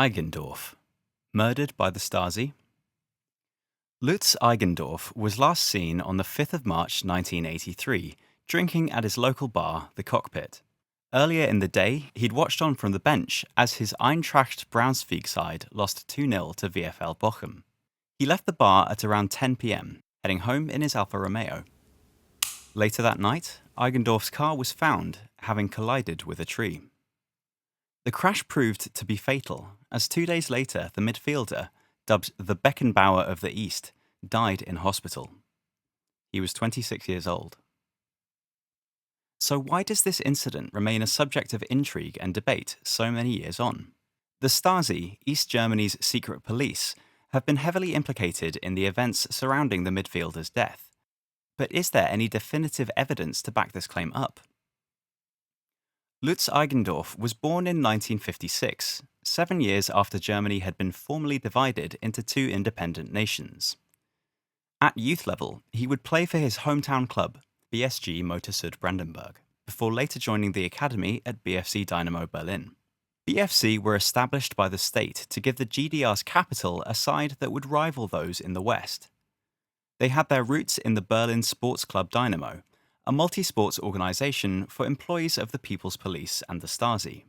Eigendorf, murdered by the Stasi. Lutz Eigendorf was last seen on the 5th of March 1983, drinking at his local bar, the Cockpit. Earlier in the day, he'd watched on from the bench as his Eintracht Braunschweig side lost 2-0 to VfL Bochum. He left the bar at around 10 p.m., heading home in his Alfa Romeo. Later that night, Eigendorf's car was found, having collided with a tree. The crash proved to be fatal, as 2 days later the midfielder, dubbed the Beckenbauer of the East, died in hospital. He was 26 years old. So why does this incident remain a subject of intrigue and debate so many years on? The Stasi, East Germany's secret police, have been heavily implicated in the events surrounding the midfielder's death. But is there any definitive evidence to back this claim up? Lutz Eigendorf was born in 1956, 7 years after Germany had been formally divided into two independent nations. At youth level, he would play for his hometown club, BSG Motorsud Brandenburg, before later joining the academy at BFC Dynamo Berlin. BFC were established by the state to give the GDR's capital a side that would rival those in the West. They had their roots in the Berlin Sports Club Dynamo, a multi-sports organisation for employees of the People's Police and the Stasi.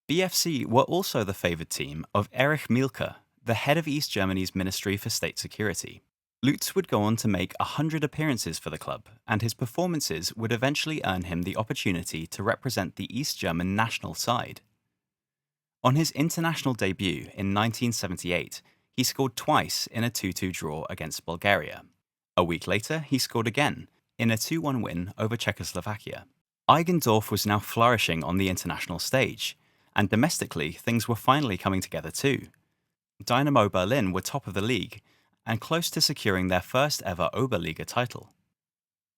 BFC were also the favoured team of Erich Mielke, the head of East Germany's Ministry for State Security. Lutz would go on to make 100 appearances for the club, and his performances would eventually earn him the opportunity to represent the East German national side. On his international debut in 1978, he scored twice in a 2-2 draw against Bulgaria. A week later, he scored again, in a 2-1 win over Czechoslovakia. Eigendorf was now flourishing on the international stage, and domestically things were finally coming together too. Dynamo Berlin were top of the league, and close to securing their first ever Oberliga title.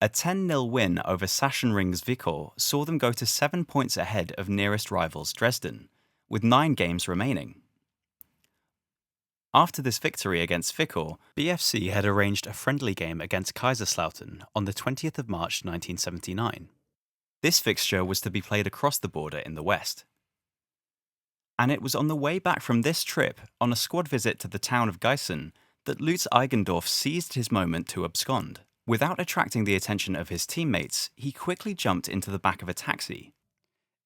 A 10-0 win over Sachsenring Zwickau saw them go to 7 points ahead of nearest rivals Dresden, with 9 games remaining. After this victory against Zwickau, BFC had arranged a friendly game against Kaiserslautern on the 20th of March 1979. This fixture was to be played across the border in the west. And it was on the way back from this trip, on a squad visit to the town of Gießen, that Lutz Eigendorf seized his moment to abscond. Without attracting the attention of his teammates, he quickly jumped into the back of a taxi.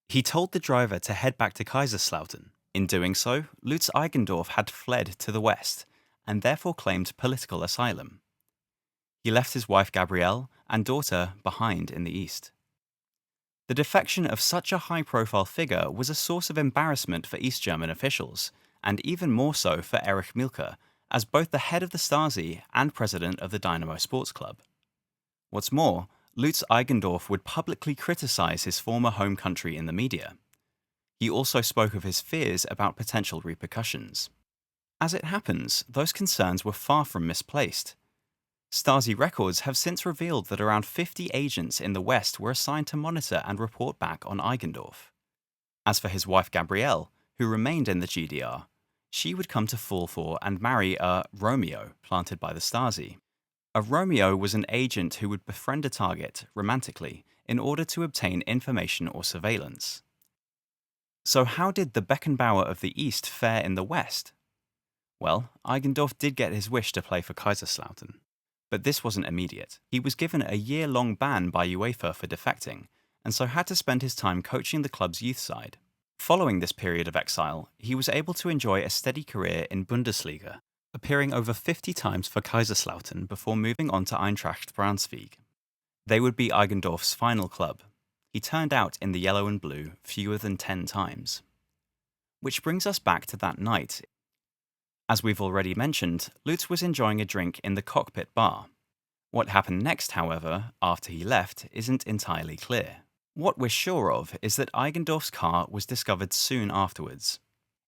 He told the driver to head back to Kaiserslautern. In doing so, Lutz Eigendorf had fled to the west, and therefore claimed political asylum. He left his wife Gabrielle and daughter behind in the east. The defection of such a high-profile figure was a source of embarrassment for East German officials, and even more so for Erich Mielke, as both the head of the Stasi and president of the Dynamo Sports Club. What's more, Lutz Eigendorf would publicly criticize his former home country in the media. He also spoke of his fears about potential repercussions. As it happens, those concerns were far from misplaced. Stasi records have since revealed that around 50 agents in the West were assigned to monitor and report back on Eigendorf. As for his wife Gabrielle, who remained in the GDR, she would come to fall for and marry a Romeo planted by the Stasi. A Romeo was an agent who would befriend a target, romantically, in order to obtain information or surveillance. So how did the Beckenbauer of the East fare in the West? Well, Eigendorf did get his wish to play for Kaiserslautern. But this wasn't immediate. He was given a year-long ban by UEFA for defecting, and so had to spend his time coaching the club's youth side. Following this period of exile, he was able to enjoy a steady career in Bundesliga, appearing over 50 times for Kaiserslautern before moving on to Eintracht Braunschweig. They would be Eigendorf's final club. He turned out in the yellow and blue fewer than 10 times. Which brings us back to that night. As we've already mentioned, Lutz was enjoying a drink in the Cockpit bar. What happened next, however, after he left, isn't entirely clear. What we're sure of is that Eigendorf's car was discovered soon afterwards.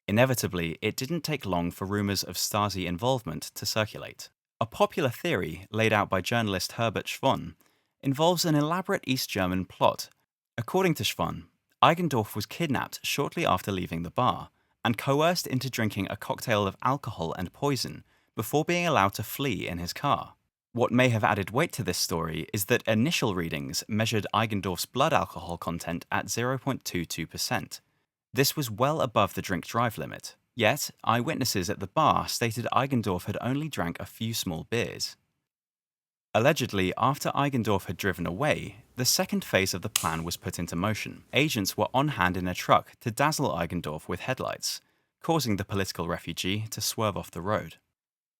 Inevitably, it didn't take long for rumours of Stasi involvement to circulate. A popular theory, laid out by journalist Herbert Schwann, involves an elaborate East German plot. According to Schwann, Eigendorf was kidnapped shortly after leaving the bar, and coerced into drinking a cocktail of alcohol and poison before being allowed to flee in his car. What may have added weight to this story is that initial readings measured Eigendorf's blood alcohol content at 0.22%, This was well above the drink-drive limit, yet eyewitnesses at the bar stated Eigendorf had only drank a few small beers. Allegedly, after Eigendorf had driven away, the second phase of the plan was put into motion. Agents were on hand in a truck to dazzle Eigendorf with headlights, causing the political refugee to swerve off the road.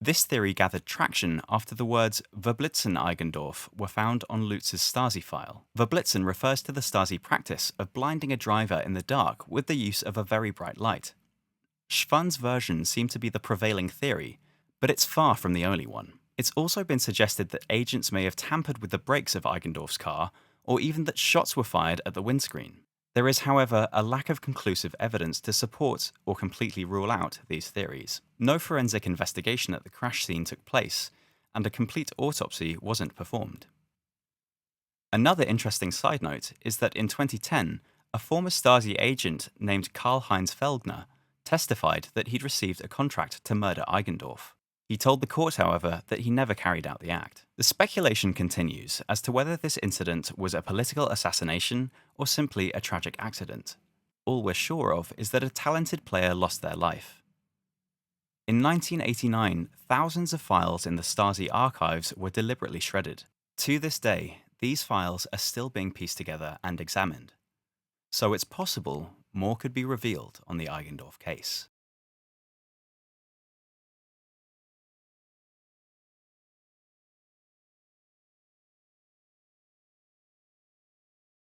This theory gathered traction after the words "Verblitzen Eigendorf" were found on Lutz's Stasi file. Verblitzen refers to the Stasi practice of blinding a driver in the dark with the use of a very bright light. Schwann's version seemed to be the prevailing theory, but it's far from the only one. It's also been suggested that agents may have tampered with the brakes of Eigendorf's car, or even that shots were fired at the windscreen. There is, however, a lack of conclusive evidence to support or completely rule out these theories. No forensic investigation at the crash scene took place, and a complete autopsy wasn't performed. Another interesting side note is that in 2010, a former Stasi agent named Karl-Heinz Feldner testified that he'd received a contract to murder Eigendorf. He told the court, however, that he never carried out the act. The speculation continues as to whether this incident was a political assassination or simply a tragic accident. All we're sure of is that a talented player lost their life. In 1989, thousands of files in the Stasi archives were deliberately shredded. To this day, these files are still being pieced together and examined. So it's possible more could be revealed on the Eigendorf case.